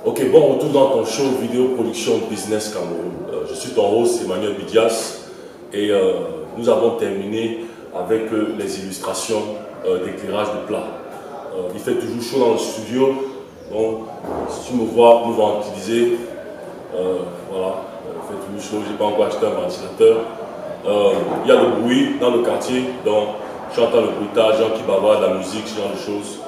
Ok, bon, on retrouve dans ton show Vidéo Production Business Cameroun. Je suis ton host Emmanuel Bidias et nous avons terminé avec les illustrations d'éclairage de plat. Il fait toujours chaud dans le studio, donc si tu me vois, nous allons utiliser, voilà, il fait toujours chaud, je n'ai pas encore acheté un ventilateur. Il y a le bruit dans le quartier, donc j'entends le bruitage, gens qui bavardent, la musique, ce genre de choses.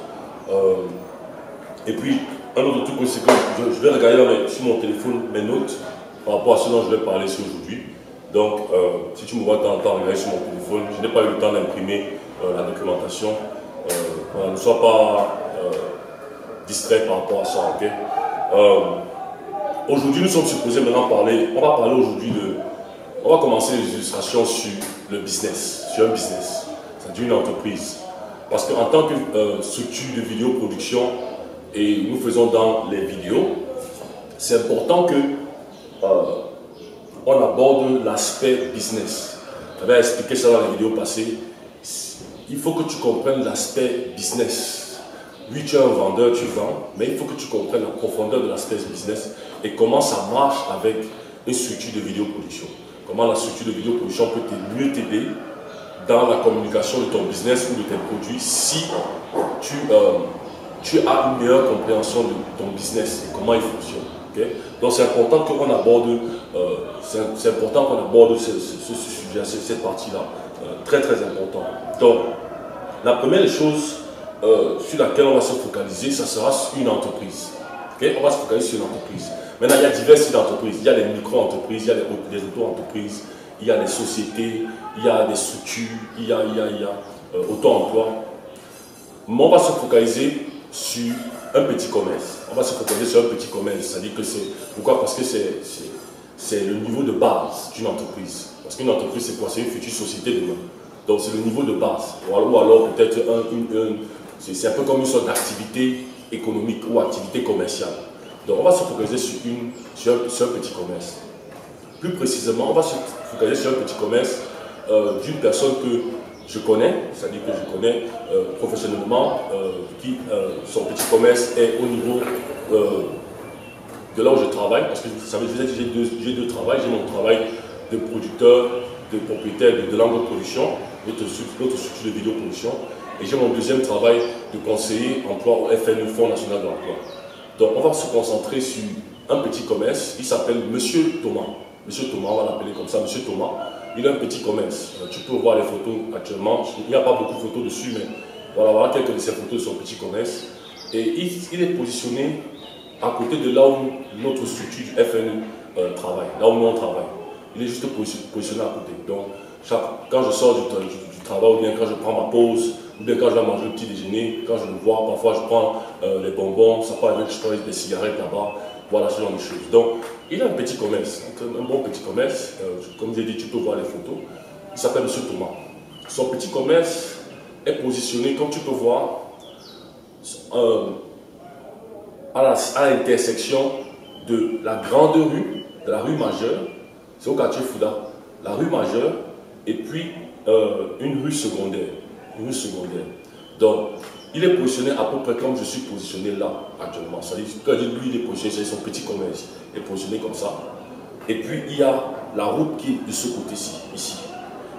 Et puis, un autre truc aussi, c'est que je vais regarder sur mon téléphone mes notes par rapport à ce dont je vais parler aujourd'hui. Donc, si tu me vois de temps en temps regarder sur mon téléphone, je n'ai pas eu le temps d'imprimer la documentation. Voilà, ne sois pas distrait par rapport à ça, ok? Aujourd'hui, nous sommes supposés maintenant parler, on va parler aujourd'hui on va commencer les illustrations sur le business, sur un business, c'est-à-dire une entreprise. Parce qu'en tant que structure de vidéoproduction, et nous faisons dans les vidéos, c'est important que on aborde l'aspect business. J'avais expliqué ça dans les vidéos passées. Il faut que tu comprennes l'aspect business. Oui, tu es un vendeur, tu vends, mais il faut que tu comprennes la profondeur de l'aspect business et comment ça marche avec une structure de vidéoproduction. Comment la structure de vidéoproduction peut mieux t'aider dans la communication de ton business ou de tes produits si tu as une meilleure compréhension de ton business et comment il fonctionne. Okay? Donc c'est important qu'on aborde, ce sujet, cette partie-là. Très très important. Donc la première chose sur laquelle on va se focaliser, ça sera sur une entreprise. Okay? On va se focaliser sur une entreprise. Maintenant, il y a divers types d'entreprises. Il y a les micro-entreprises, il y a les auto-entreprises, il y a les sociétés, il y a des structures, il y a auto-emploi. Mais on va se focaliser sur un petit commerce. On va se focaliser sur un petit commerce. C'est-à-dire que c'est... Pourquoi? Parce que c'est le niveau de base d'une entreprise. Parce qu'une entreprise, c'est quoi? C'est une future société demain. Donc c'est le niveau de base. Ou alors peut-être c'est un peu comme une sorte d'activité économique ou activité commerciale. Donc on va se focaliser sur un petit commerce. Plus précisément, on va se focaliser sur un petit commerce d'une personne que je connais, c'est-à-dire que je connais professionnellement, son petit commerce est au niveau de là où je travaille, parce que vous savez, j'ai deux travails. J'ai mon travail de producteur, de propriétaire de langue de production, notre structure de vidéoproduction, et j'ai mon deuxième travail de conseiller emploi au FNE, Fonds National de l'Emploi. Donc on va se concentrer sur un petit commerce, il s'appelle Monsieur Thomas. Monsieur Thomas, on va l'appeler comme ça, Monsieur Thomas. Il a un petit commerce. Tu peux voir les photos actuellement. Il n'y a pas beaucoup de photos dessus, mais voilà quelques de ces photos de son petit commerce. Et il est positionné à côté de là où notre structure du FNE travaille, là où nous on travaille. Il est juste positionné à côté. Donc, quand je sors du travail, ou bien quand je prends ma pause, ou bien quand je vais manger le petit déjeuner, quand je le vois, parfois je prends les bonbons, ça peut arriver que je prends des cigarettes là-bas. Voilà ce genre de choses. Donc, il a un petit commerce, un bon petit commerce. Comme j'ai dit, tu peux voir les photos. Il s'appelle M. Thomas. Son petit commerce est positionné, comme tu peux voir, à l'intersection de la grande rue, de la rue majeure, c'est au quartier Fouda, la rue majeure, et puis une rue secondaire. Donc, il est positionné à peu près comme je suis positionné là actuellement. C'est-à-dire que lui, il est positionné, c'est son petit commerce, il est positionné comme ça. Et puis il y a la route qui est de ce côté-ci, ici.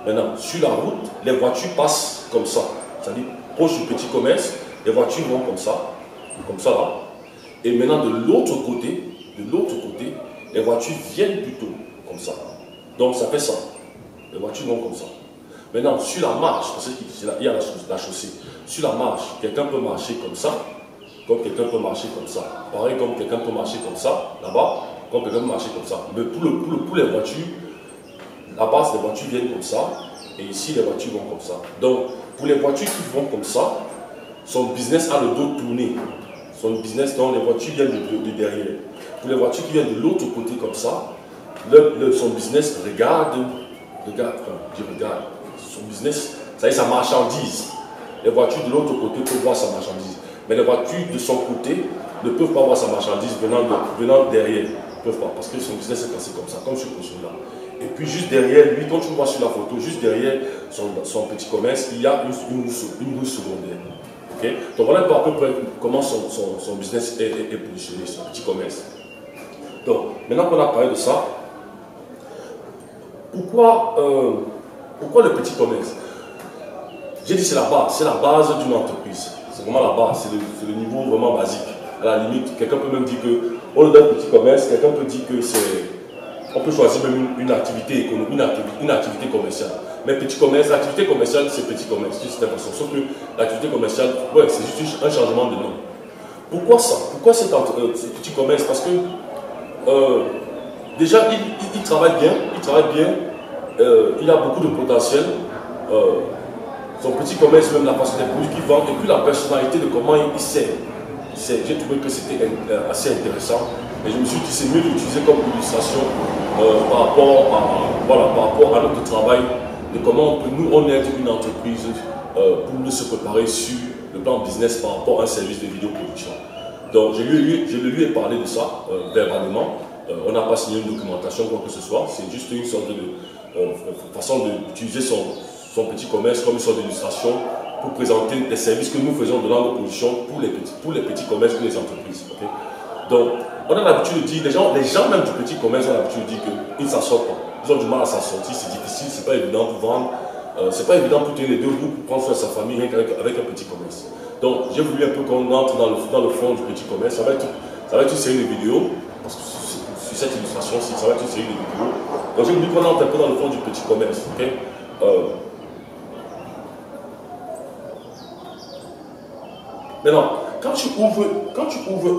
Maintenant, sur la route, les voitures passent comme ça. C'est-à-dire, proche du petit commerce, les voitures vont comme ça là. Et maintenant, de l'autre côté, les voitures viennent plutôt comme ça. Donc ça fait ça. Les voitures vont comme ça. Maintenant, sur la marche, parce qu'il y a la chaussée, sur la marche, quelqu'un peut marcher comme ça, comme quelqu'un peut marcher comme ça. Pareil, comme quelqu'un peut marcher comme ça, là-bas, comme quelqu'un peut marcher comme ça. Mais pour les voitures, là-bas, les voitures viennent comme ça, et ici, les voitures vont comme ça. Donc, pour les voitures qui vont comme ça, son business a le dos tourné. Son business, donc les voitures viennent de derrière. Pour les voitures qui viennent de l'autre côté comme ça, son business regarde. Son business, ça y est, sa marchandise. Les voitures de l'autre côté peuvent voir sa marchandise. Mais les voitures de son côté ne peuvent pas voir sa marchandise venant derrière. Ils ne peuvent pas, parce que son business est passé comme ça, comme sur ce là. Et puis juste derrière lui, quand tu vois sur la photo, juste derrière son petit commerce, il y a une rue secondaire. Okay? Donc voilà à peu près comment son business est positionné, son petit commerce. Donc maintenant qu'on a parlé de ça, pourquoi le petit commerce? J'ai dit c'est la base d'une entreprise. C'est vraiment la base, c'est le niveau vraiment basique. À la limite, quelqu'un peut même dire que, au lieu d'un petit commerce, quelqu'un peut dire que on peut choisir même une activité économique, une activité commerciale. Mais petit commerce, l'activité commerciale, c'est petit commerce, d'une certaine façon. Sauf que l'activité commerciale, ouais, c'est juste un changement de nom. Pourquoi ça? Pourquoi ce petit commerce? Parce que déjà, il travaille bien, il a beaucoup de potentiel. Son petit commerce, même la façon des produits qu'il vend, et puis la personnalité de comment il sait. J'ai trouvé que c'était assez intéressant. Et je me suis dit, c'est mieux d'utiliser comme illustration par rapport à notre travail, de comment on aide une entreprise pour mieux se préparer sur le plan business par rapport à un service de vidéoproduction. Donc, je lui ai parlé de ça verbalement. On n'a pas signé une documentation, quoi que ce soit. C'est juste une sorte de façon d'utiliser son petit commerce comme une sorte d'illustration pour présenter des services que nous faisons de notre position pour les petits commerces, pour les entreprises. Okay? Donc, on a l'habitude de dire, les gens même du petit commerce ont l'habitude de dire qu'ils ne s'en sortent pas. Ils ont du mal à s'en sortir, c'est difficile, c'est pas évident pour vendre, c'est pas évident pour tenir les deux bouts, pour prendre soin de sa famille avec un petit commerce. Donc, j'ai voulu un peu qu'on entre dans le fond du petit commerce. Ça va être une série de vidéos, parce que sur cette illustration-ci, ça va être une série de vidéos. Donc, j'ai voulu qu'on entre un peu dans le fond du petit commerce. Okay? Maintenant, quand tu ouvres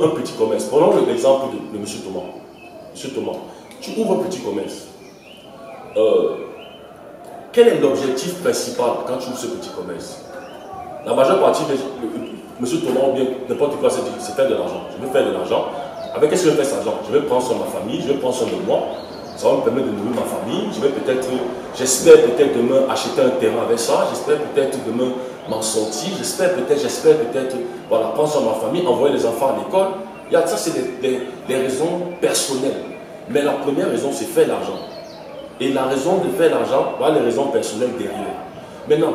un petit commerce, prenons l'exemple de M. Thomas. M. Thomas, tu ouvres un petit commerce. Quel est l'objectif principal quand tu ouvres ce petit commerce? La majeure partie de M. Thomas ou bien n'importe quoi, c'est faire de l'argent. Je vais faire de l'argent. Avec qu'est-ce que je vais faire cet argent? Je vais prendre soin de ma famille, je vais prendre soin de moi. Ça va me permettre de nourrir ma famille. J'espère peut-être demain acheter un terrain avec ça. J'espère peut-être demain m'en sortir. J'espère peut-être, voilà, prendre soin de ma famille, envoyer les enfants à l'école. Ça, c'est des raisons personnelles. Mais la première raison, c'est faire l'argent. Et la raison de faire l'argent, voilà les raisons personnelles derrière. Maintenant,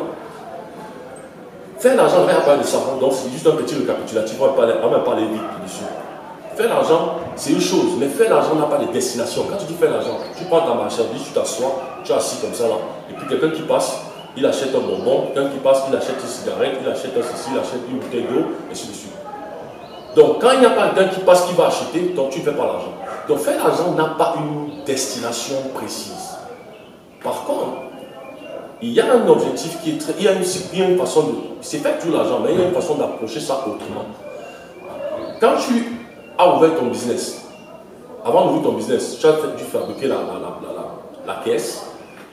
faire l'argent, on va parler de ça. Donc, c'est juste un petit récapitulatif. On va parler vite dessus. Faire l'argent, c'est une chose, mais faire l'argent n'a pas de destination. Quand tu dis faire l'argent, tu prends ta marchandise, tu t'assois, tu es assis comme ça là, et puis quelqu'un qui passe, il achète un bonbon, quelqu'un qui passe, il achète une cigarette, il achète un ceci, il achète une bouteille d'eau, et ainsi de suite. Donc, quand il n'y a pas quelqu'un qui passe, qui va acheter, donc tu ne fais pas l'argent. Donc, faire l'argent n'a pas une destination précise. Par contre, il y a un objectif qui est très... Il y a une façon de... C'est faire tout l'argent, mais il y a une façon d'approcher ça autrement. Quand tu as ouvert ton business, avant d'ouvrir ton business, tu as dû fabriquer la caisse,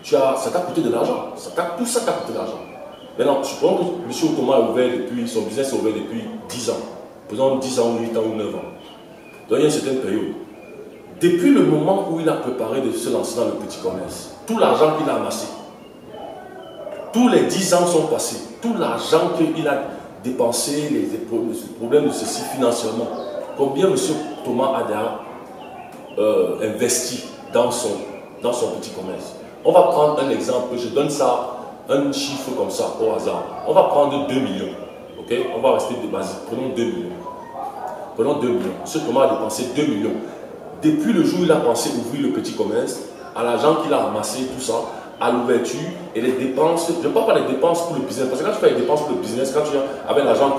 ça t'a coûté de l'argent. Tout ça t'a coûté de l'argent. Maintenant, supposons que M. Thomas a ouvert son business est ouvert depuis 10 ans. Faisons 10 ans, 8 ans ou 9 ans. Donc il y a une certaine période. Depuis le moment où il a préparé de se lancer dans le petit commerce, tout l'argent qu'il a amassé, tous les 10 ans sont passés, tout l'argent qu'il a dépensé, les problèmes de ceci financièrement, combien M. Thomas a déjà investi dans son petit commerce. On va prendre un exemple, je donne ça, un chiffre comme ça, au hasard. On va prendre 2 millions. Ok? On va rester de basique. Prenons 2 millions. Prenons 2 millions. M. Thomas a dépensé 2 millions. Depuis le jour où il a pensé ouvrir le petit commerce, à l'argent qu'il a amassé, tout ça, à l'ouverture et les dépenses. Je ne parle pas des dépenses pour le business, parce que quand tu fais les dépenses pour le business, quand tu as avec l'argent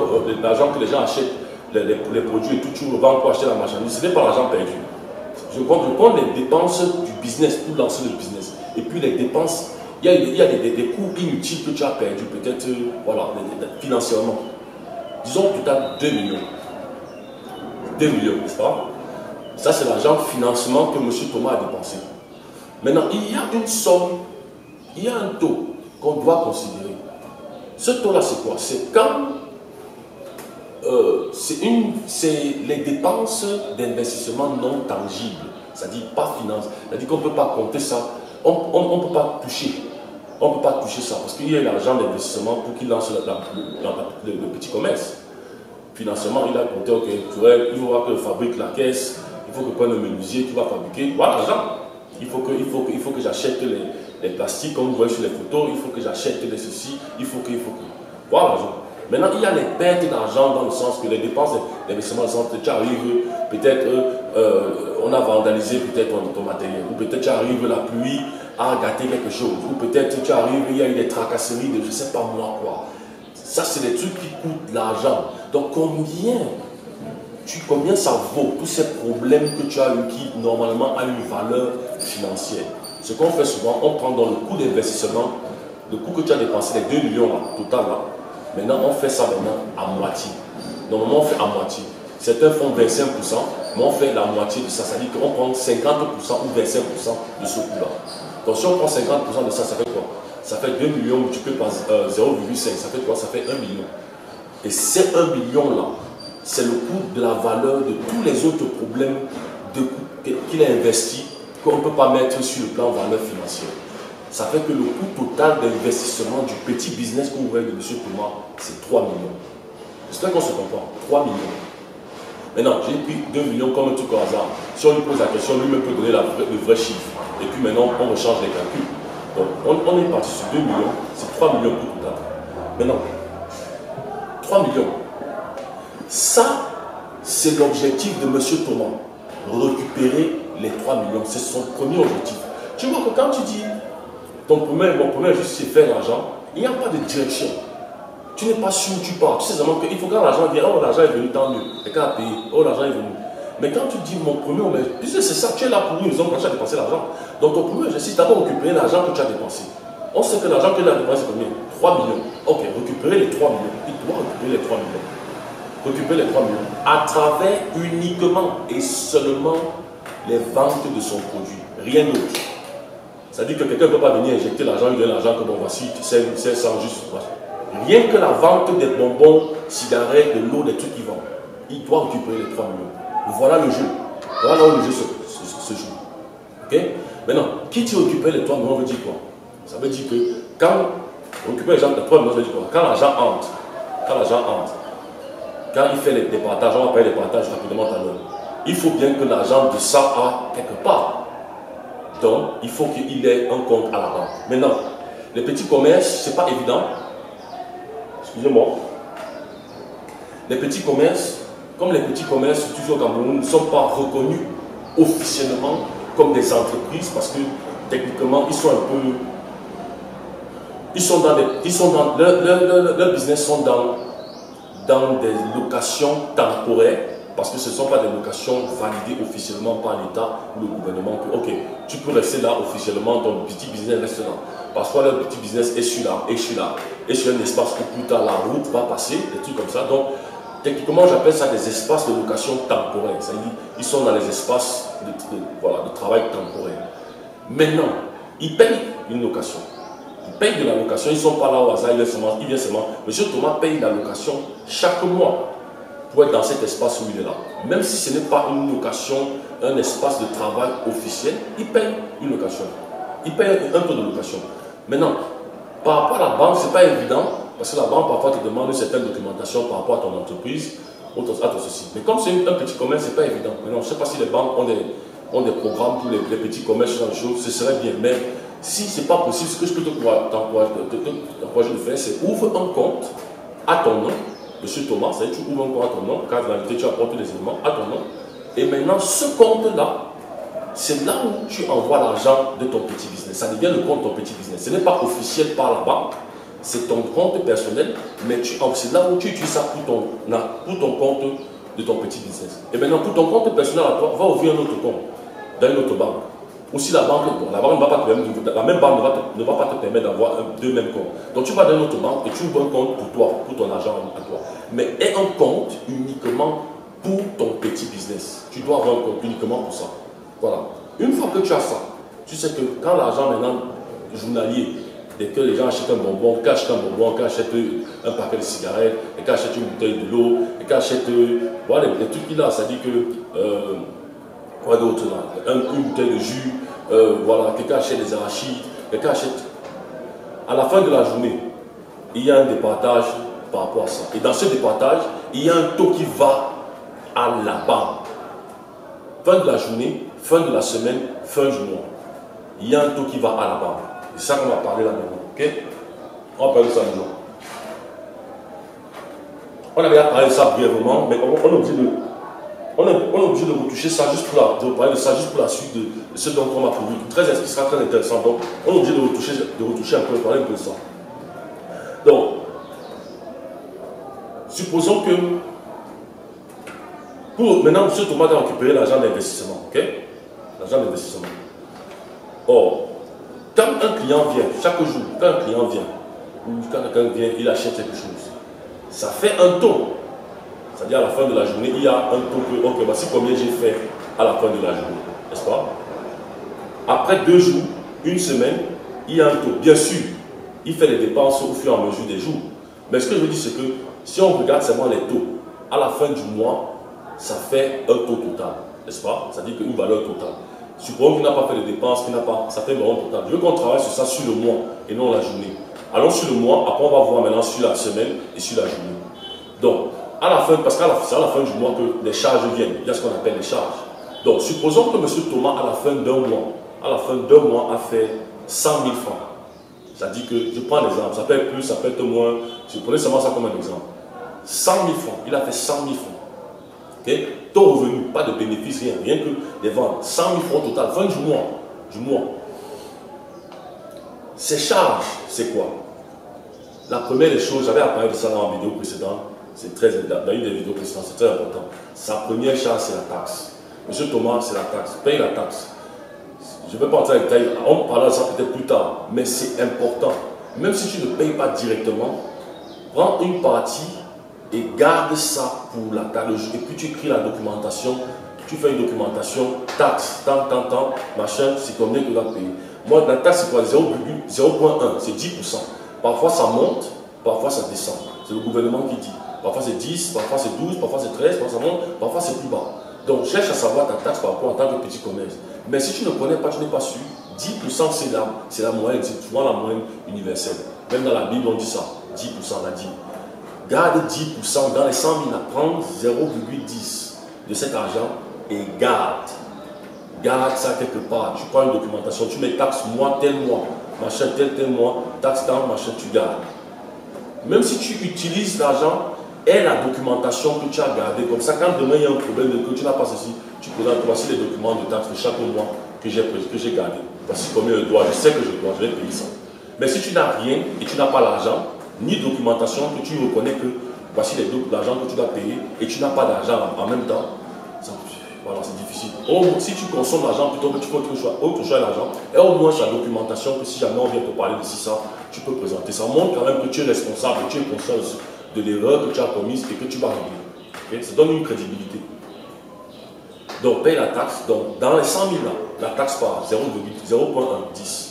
que les gens achètent, les produits et tout, tu revends pour acheter la marchandise, ce n'est pas l'argent perdu. Je compte les dépenses du business pour lancer le business. Et puis les dépenses, il y a des coûts inutiles que tu as perdus, peut-être voilà, financièrement. Disons tout à 2 millions. 2 millions, n'est-ce pas? Ça, c'est l'argent financement que M. Thomas a dépensé. Maintenant, il y a une somme, il y a un taux qu'on doit considérer. Ce taux-là, c'est quoi? C'est quand c'est les dépenses d'investissement non tangibles, c'est-à-dire pas finance, c'est-à-dire qu'on ne peut pas compter ça, on ne peut pas toucher. On ne peut pas toucher ça parce qu'il y a l'argent d'investissement pour qu'il lance le petit commerce. Financement, il a compté, ok, il faut voir que fabrique la caisse, il faut que prenne le menuisier qui va fabriquer, voilà l'argent. Il faut que j'achète les plastiques comme vous voyez sur les photos, il faut que j'achète les ceci, il faut que. Voilà l'argent. Maintenant, il y a les pertes d'argent dans le sens que les dépenses d'investissement, tu arrives, peut-être on a vandalisé peut-être ton matériel, ou peut-être tu arrives, la pluie a gâté quelque chose, ou peut-être tu arrives, il y a eu des tracasseries de je ne sais pas moi quoi. Ça, c'est des trucs qui coûtent de l'argent. Donc, combien ça vaut tous ces problèmes que tu as eu qui, normalement, a une valeur financière? Ce qu'on fait souvent, on prend dans le coût d'investissement, le coût que tu as dépensé, les 2 millions là, total là, maintenant, on fait ça maintenant à moitié. Normalement, on fait à moitié. Certains font 25%, mais on fait la moitié de ça. Ça veut dire qu'on prend 50% ou 25% de ce coût-là. Donc, si on prend 50% de ça, ça fait quoi? Ça fait 2 millions multiplié par 0,5. Ça fait quoi? Ça fait 1 million. Et ces 1 million-là, c'est le coût de la valeur de tous les autres problèmes qu'il a investis qu'on ne peut pas mettre sur le plan valeur financière. Ça fait que le coût total d'investissement du petit business que vous voyez de M. Thomas, c'est 3 millions. J'espère qu'on se comprend. 3 millions. Maintenant, j'ai pris 2 millions comme un truc au hasard. Si on lui pose la question, lui-même peut donner le vrai chiffre. Et puis maintenant, on rechange les calculs. Donc, on est parti sur 2 millions. C'est 3 millions coût total. Maintenant, 3 millions. Ça, c'est l'objectif de M. Thomas. Récupérer les 3 millions. C'est son premier objectif. Tu vois que quand tu dis, mon premier objectif, c'est faire l'argent, il n'y a pas de direction. Tu n'es pas sûr où tu pars. Tu sais seulement qu'il faut quand l'argent vient, oh l'argent est venu, tant mieux. Et quand tu as payé, oh l'argent est venu. Mais quand tu dis mon premier objectif, puisque c'est ça, tu es là pour une raison quand tu as dépensé l'argent. Donc ton premier objectif, c'est d'abord récupérer l'argent que tu as dépensé. On sait que l'argent que tu as dépensé, c'est combien? 3 millions. Ok, récupérer les 3 millions. Il doit récupérer les 3 millions. Récupérer les 3 millions à travers uniquement et seulement les ventes de son produit. Rien d'autre. C'est-à-dire que quelqu'un ne peut pas venir injecter l'argent, il donne l'argent que bon, voici, c'est sans juste. Rien que la vente des bonbons, cigarettes, de l'eau, des trucs qui vendent. Il doit récupérer les 3 millions. Voilà le jeu. Voilà là où le jeu se joue. Ok? Maintenant, qui dit récupérer les 3 millions veut dire quoi? Ça veut dire que quand on récupère les 3 millions, ça veut dire quoi? Quand l'argent entre, quand il fait des partages, on va payer les partages rapidement à l'heure. Il faut bien que l'argent de ça a quelque part. Donc, il faut qu'il ait un compte à la banque. Maintenant, les petits commerces, ce n'est pas évident. Excusez-moi. Les petits commerces, comme les petits commerces, toujours au Cameroun, ne sont pas reconnus officiellement comme des entreprises parce que techniquement, ils sont un peu. Leurs business sont dans des locations temporaires. Parce que ce ne sont pas des locations validées officiellement par l'État ou le gouvernement. Que, ok, tu peux rester là officiellement, ton petit business reste là. Parfois, le petit business est celui-là, et celui-là. Et sur un espace où plus tard la route va passer, des trucs comme ça. Donc, techniquement, j'appelle ça des espaces de location temporaire. C'est-à-dire, ils sont dans les espaces de travail temporaire. Maintenant, ils payent une location. Ils payent de la location, ils ne sont pas là au hasard, ils viennent seulement. Monsieur Thomas paye la location chaque mois. Pour être dans cet espace où il est là. Même si ce n'est pas une location, un espace de travail officiel, il paye une location. Il paye un taux de location. Maintenant, par rapport à la banque, ce n'est pas évident, parce que la banque parfois te demande une certaine documentation par rapport à ton entreprise, à ton ceci. Mais comme c'est un petit commerce, ce n'est pas évident. Maintenant, je ne sais pas si les banques ont des programmes pour les petits commerces, ce genre de choses, ce serait bien. Mais si ce n'est pas possible, ce que je peux t'encourager de faire, c'est ouvre un compte à ton nom. Monsieur Thomas, tu ouvres un compte à ton nom, car dans réalité tu apportes les éléments à ton nom. Et maintenant, ce compte-là, c'est là où tu envoies l'argent de ton petit business. Ça devient le compte de ton petit business. Ce n'est pas officiel par la banque, c'est ton compte personnel, mais c'est là où tu utilises ça pour ton compte de ton petit business. Et maintenant, pour ton compte personnel à toi, va ouvrir un autre compte dans une autre banque. Aussi la banque ne va pas te permettre, la même banque ne va pas te permettre d'avoir deux mêmes comptes. Donc tu vas dans une autre banque et tu ouvres un compte pour toi, pour ton argent à toi. Mais aie un compte uniquement pour ton petit business. Tu dois avoir un compte uniquement pour ça. Voilà. Une fois que tu as ça, tu sais que quand l'argent maintenant journalier, dès que les gens achètent un bonbon, qu'un achète un paquet de cigarettes, et qu'un achète une bouteille de l'eau, et qu'un achète voilà, les trucs qu'il a, ça dit que quoi d'autre là, une bouteille de jus, voilà, quelqu'un achète des arachides, quelqu'un achète. À la fin de la journée, il y a un départage par rapport à ça. Et dans ce départage, il y a un taux qui va à la banque. Fin de la journée, fin de la semaine, fin du mois. Il y a un taux qui va à la banque. C'est ça qu'on va parler là maintenant. Ok? On va parler de ça maintenant. On avait parlé de ça brièvement, mais on est obligé de... On est obligé de retoucher ça juste pour parler de ça juste pour la suite de ce dont on m'a prévu. Ce sera très intéressant. Donc, on est obligé de retoucher un peu, de parler un peu de ça. Donc, supposons que maintenant, M. Thomas a récupéré l'argent d'investissement. Ok? L'argent d'investissement. Or, quand un client vient, chaque jour, quand un client vient, ou quand quelqu'un vient, il achète quelque chose, ça fait un taux. C'est-à-dire à la fin de la journée, il y a un taux que, ok, voici combien j'ai fait à la fin de la journée, n'est-ce pas? Après 2 jours, une semaine, il y a un taux. Bien sûr, il fait les dépenses au fur et à mesure des jours. Mais ce que je veux dire, c'est que si on regarde seulement les taux, à la fin du mois, ça fait un taux total, n'est-ce pas? C'est-à-dire qu'une valeur totale. Supposons qu'il n'a pas fait les dépenses, qu'il n'a pas, ça fait une valeur totale. Je veux qu'on travaille sur ça sur le mois et non la journée. Allons sur le mois, après on va voir maintenant sur la semaine et sur la journée. Donc, à la fin, parce que c'est à la fin du mois que les charges viennent. Il y a ce qu'on appelle les charges. Donc, supposons que M. Thomas, à la fin d'un mois, a fait 100 000 francs. Ça dit que, je prends l'exemple, ça peut être plus, ça peut être moins. Je prenais seulement ça comme un exemple. 100 000 francs, il a fait 100 000 francs. Okay? Taux revenu, pas de bénéfice, rien que des ventes. 100 000 francs total, fin du mois. Ces charges, c'est quoi? La première des choses, j'avais parlé de ça dans la vidéo précédente. C'est très dans une des vidéos précédentes, c'est très important. Sa première charge, c'est la taxe. Monsieur Thomas, c'est la taxe. Paye la taxe. Je ne vais pas entrer dans les détails, on parlera de ça peut-être plus tard, mais c'est important. Même si tu ne payes pas directement, prends une partie et garde ça pour la taxe. Et puis tu écris la documentation, tu fais une documentation, taxe, tant, machin, c'est combien que tu dois payer. Moi, la taxe, c'est quoi? 0,1, c'est 10%. Parfois ça monte, parfois ça descend. C'est le gouvernement qui dit. Parfois c'est 10, parfois c'est 12, parfois c'est 13, parfois ça monte, parfois c'est plus bas. Donc cherche à savoir ta taxe par rapport en tant que petit commerce. Mais si tu ne connais pas, tu n'es pas sûr, 10% c'est la moyenne, c'est souvent la moyenne universelle. Même dans la Bible on dit ça, 10% la dîme. Garde 10% dans les 100 000, prends 0,10 de cet argent et garde. Garde ça quelque part. Tu prends une documentation, tu mets taxe mois, tel mois, machin, tel mois, taxe temps, machin, tu gardes. Même si tu utilises l'argent et la documentation que tu as gardée, comme ça, quand demain il y a un problème que tu n'as pas ceci, tu présentes, voici les documents de taxe de chaque mois que j'ai gardé. Voici combien je dois, je sais que je dois, je vais payer ça. Mais si tu n'as rien et tu n'as pas l'argent, ni documentation, que tu reconnais que voici l'argent que tu dois payer et tu n'as pas d'argent en même temps, voilà, c'est difficile. Si tu consommes l'argent plutôt que tu fais autre chose à l'argent, et au moins sur la documentation, que si jamais on vient te parler de ça, tu peux présenter. Ça montre quand même que tu es responsable, que tu es conscient de l'erreur que tu as commise et que tu vas régler. Okay? Ça donne une crédibilité. Donc, paye la taxe. Donc, dans les 100 000 là, la taxe par 0,10.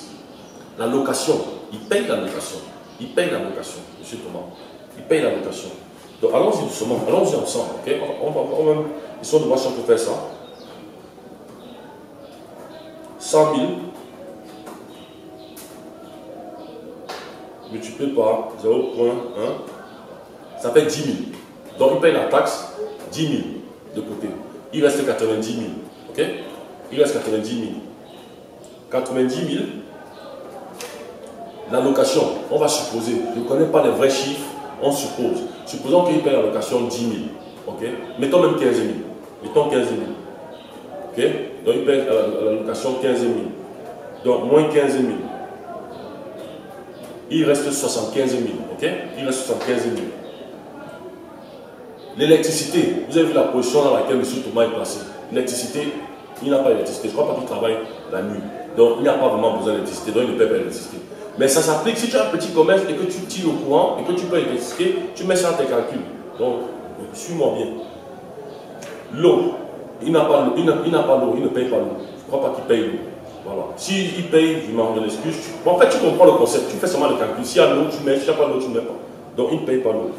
La location, il paye la location. Il paye la location, monsieur Thomas. Il paye la location. Donc, allons-y doucement, allons-y ensemble. Okay? On va même, ils sont de voir si on peut faire ça. 100 000 multiplié par 0,1, ça fait 10 000. Donc, il paye la taxe 10 000 de côté. Il reste 90 000. Ok? Il reste 90 000. 90 000. La location, on va supposer, je ne connais pas les vrais chiffres, on suppose. Supposons qu'il paye la location 10 000. Ok? Mettons même 15 000. Mettons 15 000. Ok? Donc, il paye la location 15 000. Donc, moins 15 000. Il reste 75 000. Ok? Il reste 75 000. L'électricité, vous avez vu la position dans laquelle M. Thomas est placé. L'électricité, il n'a pas d'électricité. Je ne crois pas qu'il travaille la nuit. Donc, il n'a pas vraiment besoin d'électricité. Donc, il ne paie pas l'électricité. Mais ça s'applique si tu as un petit commerce et que tu tires au courant et que tu payes l'électricité, tu mets ça dans tes calculs. Donc, suis-moi bien. L'eau, il n'a pas l'eau, il ne paye pas l'eau. Je ne crois pas qu'il paye l'eau. Voilà. S'il paye, je m'en donne l'excuse. En fait, tu comprends le concept. Tu fais seulement le calcul. S'il y a l'eau, tu mets. S'il n'y a pas l'eau, tu ne mets pas. Donc, il ne paye pas l'eau.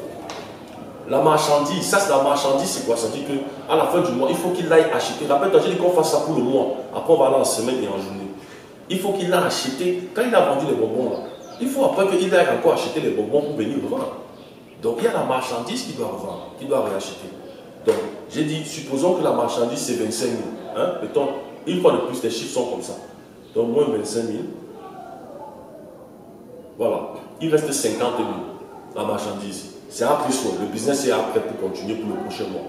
La marchandise, ça c'est la marchandise, c'est quoi? Ça dit qu'à la fin du mois, il faut qu'il aille acheter. Rappelle-toi, j'ai dit qu'on fasse ça pour le mois. Après, on va aller en semaine et en journée. Il faut qu'il aille acheter. Quand il a vendu les bonbons, là, il faut après qu'il aille encore acheter les bonbons pour venir revendre. Donc, il y a la marchandise qu'il doit revendre, qu'il doit réacheter. Donc, j'ai dit, supposons que la marchandise c'est 25 000. Hein? Mettons, une fois de plus, les chiffres sont comme ça. Donc, moins 25 000. Voilà. Il reste 50 000, la marchandise. C'est après soi. Le business est après pour continuer pour le prochain mois.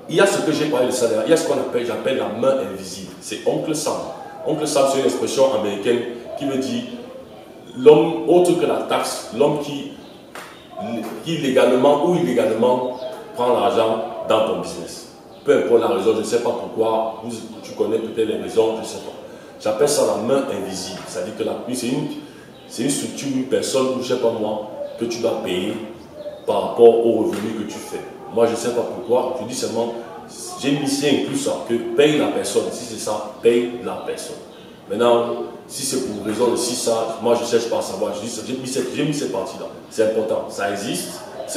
Il y a ce que j'ai parlé de salaire. Il y a ce qu'on appelle, j'appelle la main invisible. C'est Oncle Sam. Oncle Sam, c'est une expression américaine qui veut dire l'homme autre que la taxe, l'homme qui légalement ou illégalement prend l'argent dans ton business. Peu importe la raison, je ne sais pas pourquoi, tu connais peut-être les raisons, je ne sais pas. J'appelle ça la main invisible. C'est-à-dire que c'est une structure, une personne, ou je ne sais pas moi, que tu dois payer par rapport aux revenus que tu fais. Moi, je ne sais pas pourquoi, je dis seulement, j'ai mis ici inclus ça, que paye la personne. Si c'est ça, paye la personne. Maintenant, si c'est pour raison de si ça, moi je ne cherche pas à savoir, j'ai mis cette partie-là. C'est important, ça existe. Pour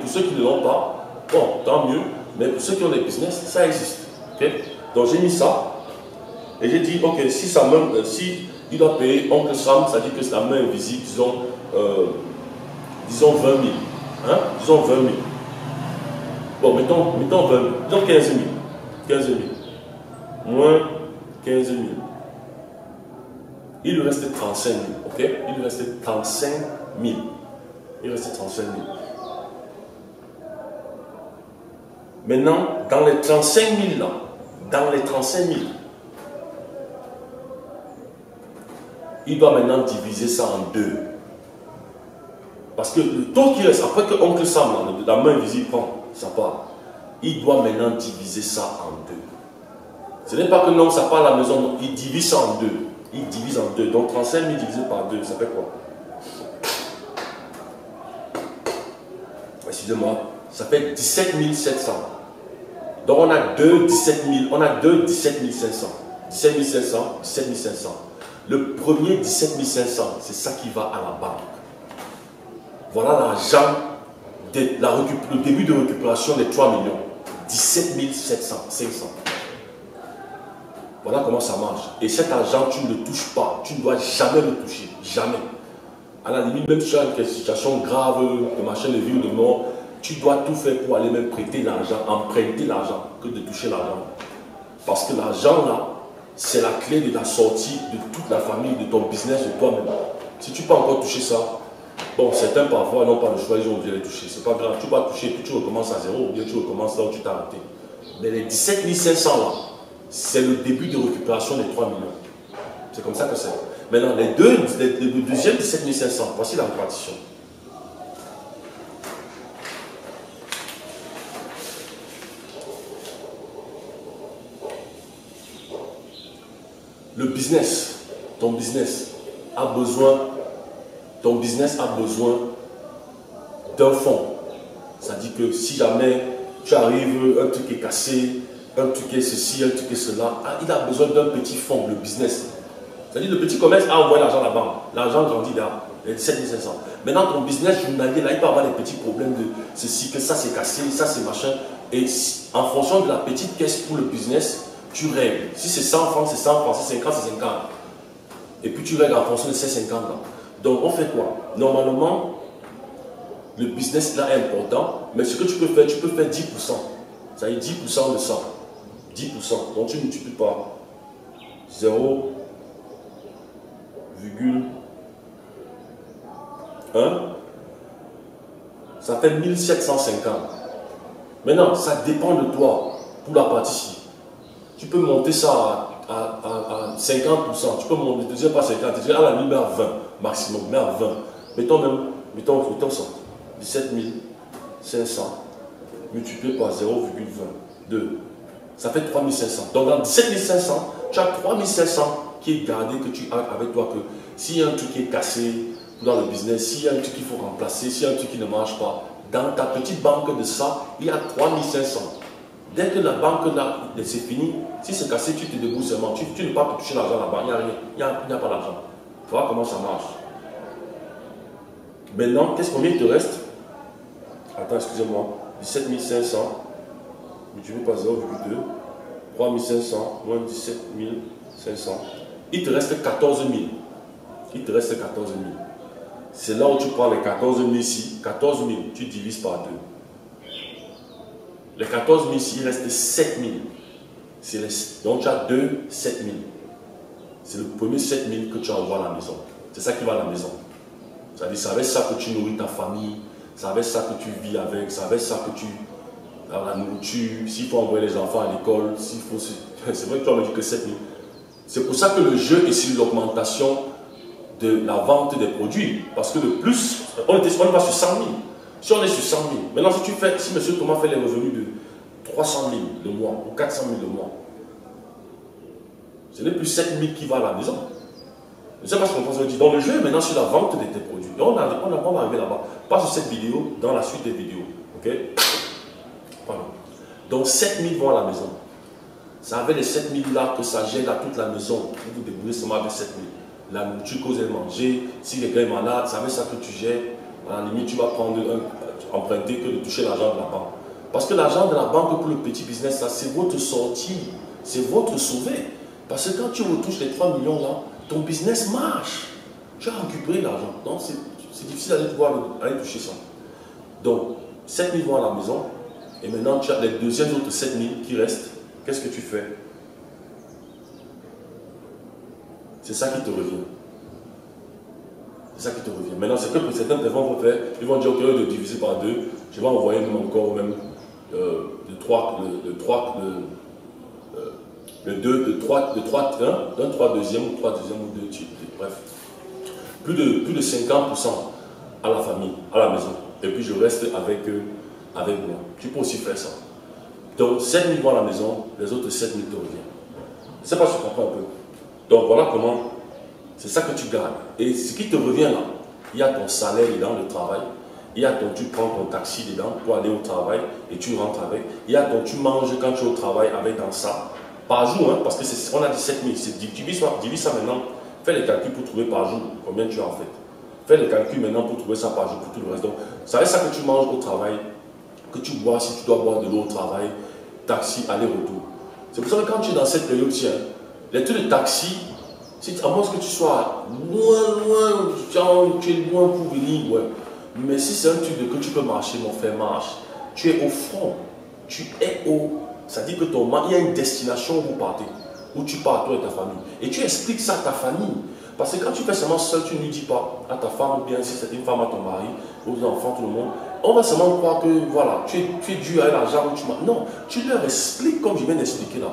ceux qui ne l'ont pas, bon, tant mieux, mais pour ceux qui ont des business, ça existe. Okay? Donc j'ai mis ça, et j'ai dit, ok, si il doit payer Oncle Sam, ça dit que c'est la main invisible, disons 20 000. Hein? Disons 20 000. Bon, mettons 20 000. Disons 15 000. 15 000. Moins 15 000. Il lui reste 35 000. Ok? Il lui reste 35 000. Il reste 35 000. Maintenant, dans les 35 000 là, il doit maintenant diviser ça en deux. Parce que le taux qui reste, après que Oncle Sam, la main invisible prend sa part, il doit maintenant diviser ça en deux. Ce n'est pas que non, ça part à la maison, non, il divise ça en deux. Il divise en deux. Donc 35 000 divisé par 2, ça fait quoi? Excusez-moi, ça fait 17 700. Donc on a deux 17 500. 17 500, 17 500. Le premier 17 500, c'est ça qui va à la banque. Voilà l'argent, le début de récupération des 3 millions. 17 500. Voilà comment ça marche. Et cet argent, tu ne le touches pas. Tu ne dois jamais le toucher. Jamais. À la limite, même si tu as une situation grave, de machin de vie ou de mort, tu dois tout faire pour aller même prêter l'argent, emprunter l'argent, que de toucher l'argent. Parce que l'argent là, c'est la clé de la sortie de toute la famille, de ton business, de toi-même. Si tu ne peux pas encore toucher ça, bon, certains parfois n'ont pas le choix, ils ont oublié de toucher. C'est pas grave, tu vas toucher, puis tu recommences à zéro, ou bien tu recommences là où tu t'as arrêté. Mais les 17 500 là, c'est le début de récupération des 3 millions. C'est comme ça que c'est. Maintenant, le deuxième 17 500, voici la répartition. Le business, ton business a besoin d'un fonds. C'est-à-dire que si jamais tu arrives, un truc est cassé, un truc est ceci, un truc est cela, il a besoin d'un petit fonds, le business. C'est-à-dire le petit commerce a envoyé l'argent à la banque. L'argent grandit là, les 17 500. Maintenant, ton business journalier, là, il peut avoir des petits problèmes de ceci, que ça c'est cassé, ça c'est machin. Et en fonction de la petite caisse pour le business, tu règles. Si c'est 100 francs, c'est 100 francs. Si c'est 50, c'est 50. Et puis tu règles en fonction de ces 50 là. Donc on fait quoi? Normalement, le business là est important, mais ce que tu peux faire 10%. Ça veut dire 10% de ça. 10%. Donc tu multiplies par 0,1. Ça fait 1750. Maintenant, ça dépend de toi pour la partie. Tu peux monter ça à 50%. Tu peux monter, déjà pas 50, déjà à la limite à 20 maximum, mais à 20. Mettons ça. 17 500 multiplié par 0,22. Ça fait 3500. Donc dans 17 500, tu as 3500 qui est gardé, que tu as avec toi. Que s'il y a un truc qui est cassé dans le business, s'il y a un truc qu'il faut remplacer, s'il y a un truc qui ne marche pas, dans ta petite banque de ça, il y a 3500. Dès que la banque là, c'est fini, si c'est cassé, tu te débrouilles seulement. Tu ne peux pas toucher l'argent là-bas, il n'y a rien, il n'y a pas d'argent. Voilà comment ça marche. Maintenant, combien il te reste? Attends, excusez-moi. 17 500 multiplié par 0,2. 3 500 moins 17 500. Il te reste 14 000. Il te reste 14 000. C'est là où tu prends les 14 000 ici. 14 000, tu divises par 2. Les 14 000 ici, il reste 7 000. Donc tu as 7 000. C'est le premier 7 000 que tu envoies à la maison. C'est ça qui va à la maison. C'est avec ça que tu nourris ta famille. c'est avec ça que tu vis avec, c'est avec ça que tu... la nourriture, s'il faut envoyer les enfants à l'école, s'il faut... C'est vrai que tu as me dit que 7 000. C'est pour ça que le jeu est sur l'augmentation de la vente des produits. Parce que le plus, on va sur 100 000. Si on est sur 100 000, maintenant si M. Thomas fait les revenus de 300 000 le mois ou 400 000 le mois, ce n'est plus 7 000 qui va à la maison. Je ne sais pas ce qu'on pense. Donc le jeu est maintenant sur la vente de tes produits. Et on va arriver là-bas. Pas sur cette vidéo, dans la suite des vidéos. Ok? Pardon. Donc 7 000 vont à la maison. C'est avec les 7 000 là que ça gère à toute la maison. Vous vous débrouillez seulement avec 7 000. La nourriture que vous allez manger, si quelqu'un est malade, c'est avec ça que tu gères. À la limite, tu vas prendre emprunter que de toucher l'argent de la banque. Parce que l'argent de la banque pour le petit business, là, c'est votre sortie. C'est votre sauver. Parce que quand tu retouches les 3 millions là, ton business marche. Tu as récupéré l'argent. Donc c'est difficile d'aller toucher ça. Donc 7 000 vont à la maison. Et maintenant tu as les deuxièmes autres 7 000 qui restent. Qu'est-ce que tu fais? C'est ça qui te revient. C'est ça qui te revient. Maintenant, c'est que pour certains personnes vont faire, ils vont dire ok, de diviser par 2, je vais envoyer même encore même le 3 deuxième ou 3 deuxième ou 2 types. Bref. Plus de 50% à la famille, à la maison. Et puis je reste avec moi. Tu peux aussi faire ça. Donc 7 000 vont à la maison, les autres 7 000 te reviennent. Je ne sais pas si tu comprends un peu. Donc voilà comment, c'est ça que tu gagnes. Et ce qui te revient là, il y a ton salaire dedans, le travail. Il y a tu prends ton taxi dedans pour aller au travail et tu rentres avec. Il y a tu manges quand tu es au travail avec dans ça. Par jour, hein, parce que on a dit 7 000. Divise ça maintenant. Fais les calculs pour trouver par jour combien tu as en fait. Fais les calculs maintenant pour trouver ça par jour pour tout le reste. Donc, ça reste ça que tu manges au travail, que tu bois si tu dois boire de l'eau au travail, taxi, aller-retour. C'est pour ça que quand tu es dans cette période-ci, les trucs de taxi, à moins que tu sois loin, tu es loin pour venir, ouais. Mais si c'est un truc que tu peux marcher, mon frère, marche. Tu es au front, ça dit que il y a une destination où vous partez, où tu pars toi et ta famille. Et tu expliques ça à ta famille. Parce que quand tu fais seulement seul, tu ne lui dis pas à ta femme, ou bien si c'est une femme à ton mari, aux enfants, tout le monde, on va seulement croire que voilà, tu es dû à l'argent où tu m'as. Non, tu leur expliques comme je viens d'expliquer là.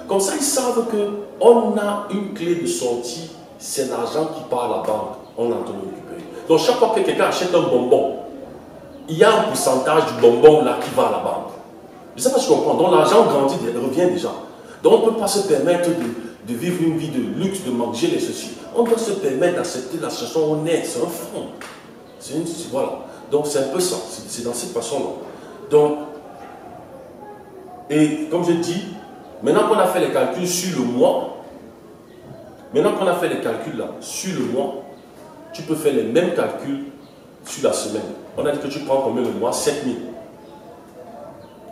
Comme ça, ils savent qu'on a une clé de sortie, c'est l'argent qui part à la banque, on est en train de récupérer. Donc chaque fois que quelqu'un achète un bonbon, il y a un pourcentage du bonbon là qui va à la banque. Je ne sais pas si tu comprends. Donc l'argent grandit, revient déjà. Donc on ne peut pas se permettre de vivre une vie de luxe, de manger les ceci. On doit se permettre d'accepter la situation honnête, c'est un front. Voilà. Donc c'est un peu ça, c'est dans cette façon-là. Donc, et comme je dis, maintenant qu'on a fait les calculs sur le mois, sur le mois, tu peux faire les mêmes calculs sur la semaine. On a dit que tu prends combien le mois? 7 000.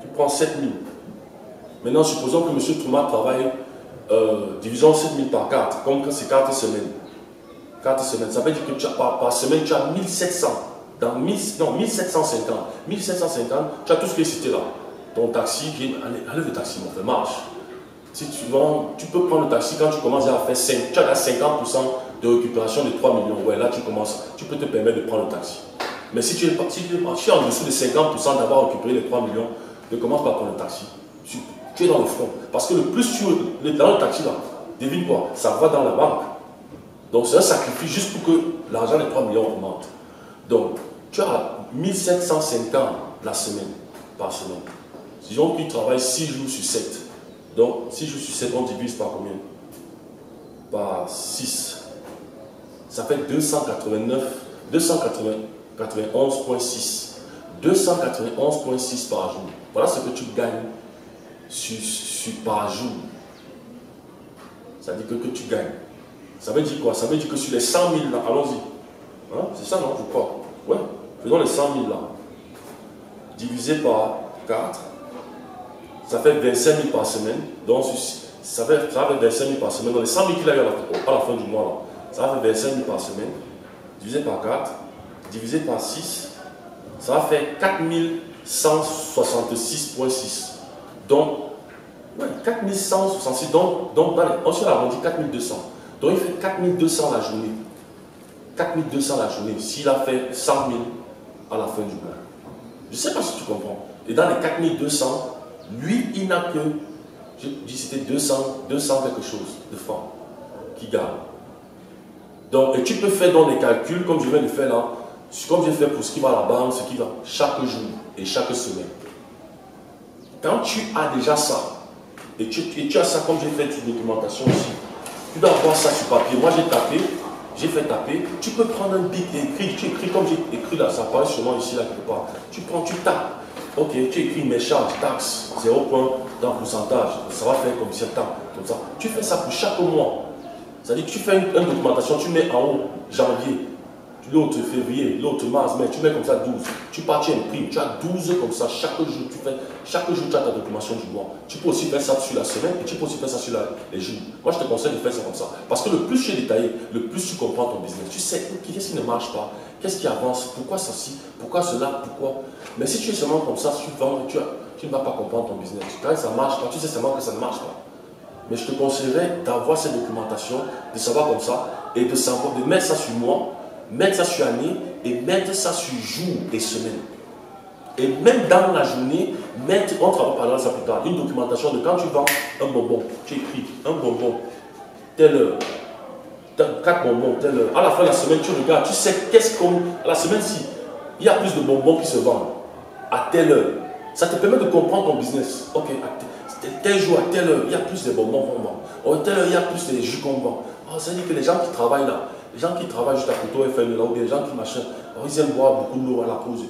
Tu prends 7 000. Maintenant, supposons que M. Thomas travaille, divisons 7 000 par 4, comme c'est 4 semaines. 4 semaines, ça veut dire que par semaine, tu as 1700. Non, 1750. 1750, tu as tout ce qui est cité là. Ton taxi, allez le taxi, mon frère, marche. Si tu peux prendre le taxi quand tu commences à faire 5, tu as 50% de récupération de 3 millions. Ouais, là tu commences, tu peux te permettre de prendre le taxi. Mais si tu es en dessous de 50% d'avoir récupéré les 3 millions, ne commence pas à prendre le taxi. Tu es dans le front. Parce que le plus tu es dans le taxi là, devine quoi, ça va dans la banque. Donc c'est un sacrifice juste pour que l'argent des 3 millions augmente. Donc tu as 1750 la semaine, par semaine. Disons que tu travailles 6 jours sur 7. Donc 6 jours sur 7, on divise par combien? Par 6. Ça fait 291,6. 291,6 par jour. Voilà ce que tu gagnes par jour. Ça dit que tu gagnes. Ça veut dire quoi? Ça veut dire que sur les 100 000 là, allons-y. Hein? C'est ça, non? Je crois. Ouais. Faisons les 100 000 là. Divisé par 4. Ça fait 25 000 par semaine. Donc, ça fait 25 000 par semaine. Donc, les 100 000 qu'il a eu à la fin du mois, là, ça fait 25 000 par semaine. Divisé par 4. Divisé par 6. Ça va faire 4166,6. Donc, ouais, 4166. Donc allez, on se l'arrondit 4200. Donc, il fait 4200 la journée. 4200 la journée. S'il a fait 100 000 à la fin du mois. Je ne sais pas si tu comprends. Et dans les 4200, lui, il n'a que, je dis c'était 200 quelque chose de francs qu'il gagne. Donc, et tu peux faire dans les calculs, comme je viens de faire là, comme j'ai fait pour ce qui va à la banque, ce qui va chaque jour et chaque semaine. Quand tu as déjà ça, et tu as ça comme j'ai fait une documentation aussi, tu dois avoir ça sur papier. Moi j'ai fait taper, tu peux prendre un bic et écrire, tu écris comme j'ai écrit là, ça apparaît sûrement ici, là quelque part. Tu prends, tu tapes, ok, tu écris mes charges, taxes, 0 point dans le pourcentage, ça va faire comme ça, comme ça. Tu fais ça pour chaque mois. C'est-à-dire que tu fais une documentation, tu mets en haut janvier, l'autre février, l'autre mars, mais tu mets comme ça 12. Tu pars, tu imprimes, tu as 12 comme ça, chaque jour tu as ta documentation du mois. Tu peux aussi faire ça sur la semaine et tu peux aussi faire ça sur les jours. Moi, je te conseille de faire ça comme ça. Parce que le plus tu es détaillé, le plus tu comprends ton business. Tu sais qu'est-ce qui ne marche pas, qu'est-ce qui avance, pourquoi ceci, pourquoi cela, pourquoi. Mais si tu es seulement comme ça, si tu vends, tu ne vas pas comprendre ton business. Quand ça ne marche pas, tu sais seulement que ça ne marche pas. Mais je te conseillerais d'avoir cette documentation, de savoir comme ça et de savoir, de mettre ça sur mois, mettre ça sur année et mettre ça sur jour et semaine. Et même dans la journée, mettre, on va parler de ça plus tard, une documentation de quand tu vends un bonbon, tu écris un bonbon, telle heure, 4 bonbons, telle heure. À la fin de la semaine, tu regardes, tu sais qu'est-ce qu'on. À la semaine, si il y a plus de bonbons qui se vendent à telle heure, ça te permet de comprendre ton business. Ok, tel jour, à telle heure, il y a plus de bonbons qu'on vend. À telle heure, il y a plus de jus qu'on vend. Ça veut dire que les gens qui travaillent là, les gens qui travaillent juste à côté au FN, là, ou bien les gens qui machin, ils aiment boire beaucoup d'eau à la pause.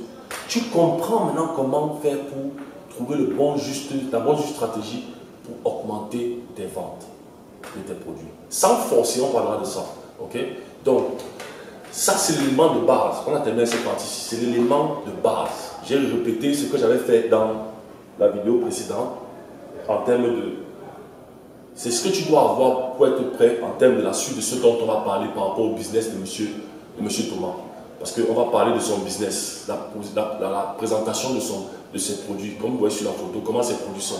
Tu comprends maintenant comment faire pour trouver la bonne juste stratégie pour augmenter tes ventes de tes produits. Sans forcer, on parlera de ça. Ok? Donc, ça c'est l'élément de base. On a terminé cette partie-ci. C'est l'élément de base. J'ai répété ce que j'avais fait dans la vidéo précédente en termes de... C'est ce que tu dois avoir pour être prêt en termes de la suite de ce dont on va parler par rapport au business de monsieur Thomas. Parce qu'on va parler de son business, la présentation de ses produits, comme vous voyez sur la photo, comment ses produits sont.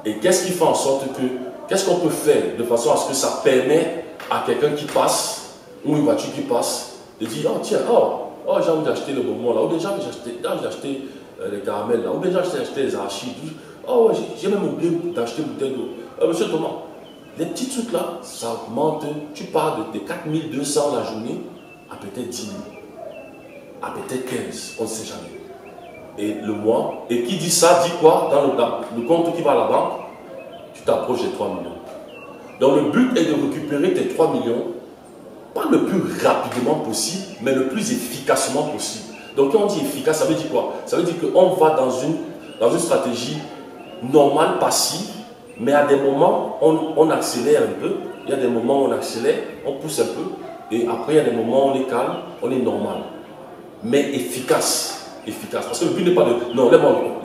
Et qu'est-ce qui fait en sorte que, qu'est-ce qu'on peut faire de façon à ce que ça permet à quelqu'un qui passe, ou une voiture qui passe, de dire, oh tiens, j'ai envie d'acheter le bonbon là, ou déjà j'ai envie d'acheter les caramels là, ou déjà j'ai acheté les arachides, oh j'ai même oublié d'acheter une bouteille d'eau. Monsieur Thomas, les petits trucs là, ça augmente, tu pars de 4200 la journée à peut-être 10 000. À peut-être 15, on ne sait jamais. Et le mois, et qui dit ça, dit quoi? Dans le compte qui va à la banque, tu t'approches des 3 millions. Donc le but est de récupérer tes 3 millions, pas le plus rapidement possible, mais le plus efficacement possible. Donc quand on dit efficace, ça veut dire quoi? Ça veut dire qu'on va dans une stratégie normale, passive, mais à des moments, on accélère un peu, il y a des moments où on accélère, on pousse un peu, et après il y a des moments où on est calme, on est normal. Mais efficace. Parce que le but n'est pas de... Non,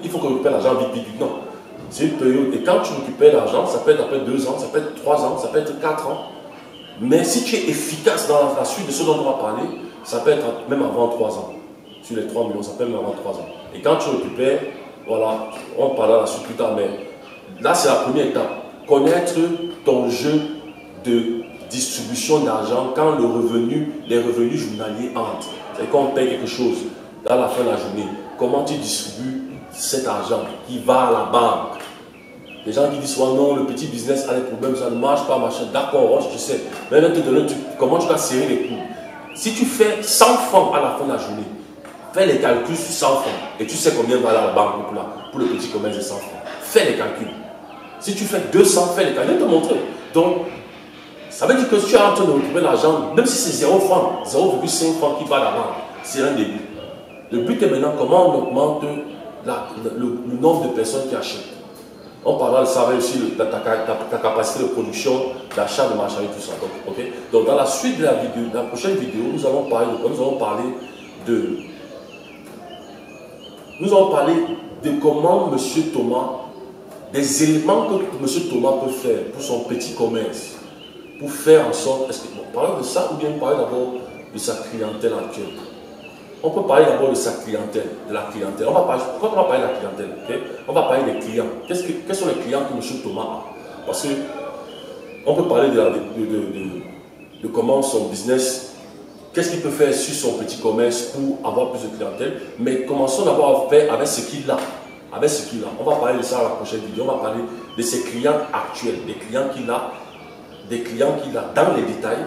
il faut qu'on récupère l'argent vite. Non. C'est une période. Et quand tu récupères l'argent, ça peut être après 2 ans, ça peut être 3 ans, ça peut être 4 ans. Mais si tu es efficace dans la suite de ce dont on va parler, ça peut être même avant 3 ans. Sur les 3 millions, ça peut être même avant 3 ans. Et quand tu récupères, voilà, on parlera de la suite plus tard, mais là c'est la première étape. Connaître ton jeu de distribution d'argent quand les revenus journaliers entrent. C'est quand on paye quelque chose à la fin de la journée. Comment tu distribues cet argent qui va à la banque? Les gens qui disent oh non, le petit business a des problèmes, ça ne marche pas, machin. D'accord, je sais. Mais maintenant, comment tu vas serrer les coups? Si tu fais 100 francs à la fin de la journée, fais les calculs sur 100 francs et tu sais combien va aller à la banque pour le petit commerce de 100 francs. Fais les calculs. Si tu fais 200, fais les calculs. Je vais te montrer. Donc, ça veut dire que si tu es en train de retrouver l'argent, même si c'est 0 francs, 0,5 francs qui va à la banque, c'est un début. Le but est maintenant comment on augmente le nombre de personnes qui achètent. On parlera de ça aussi, ta capacité de production, d'achat de marchandises, tout ça. Donc dans la suite de la vidéo, dans la prochaine vidéo, nous allons parler de comment M. Thomas, des éléments que M. Thomas peut faire pour son petit commerce, pour faire en sorte, parlons de ça ou bien parler d'abord de sa clientèle actuelle. On peut parler d'abord de sa clientèle, de la clientèle. Quand on va parler de la clientèle, okay? On va parler des clients. Quels sont les clients que M. Thomas a? Parce que on peut parler de comment son business qu'est-ce qu'il peut faire sur son petit commerce pour avoir plus de clientèle. Mais commençons d'abord à faire avec ce qu'il a. Avec ce qu'il a. On va parler de ça à la prochaine vidéo. On va parler de ses clients actuels, des clients qu'il a dans les détails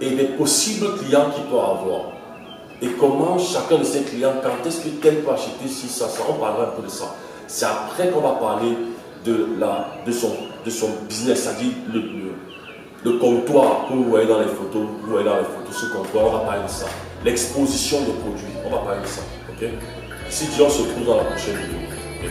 et des possibles clients qu'il peut avoir. Et comment chacun de ces clients, quand est-ce que tel peut acheter si ça, on parlera un peu de ça. C'est après qu'on va parler de son business, c'est-à-dire le comptoir que vous voyez dans les photos, ce comptoir, on va parler de ça. L'exposition de produits, on va parler de ça. Ok? Si Dieu, on se retrouve dans la prochaine vidéo. Okay?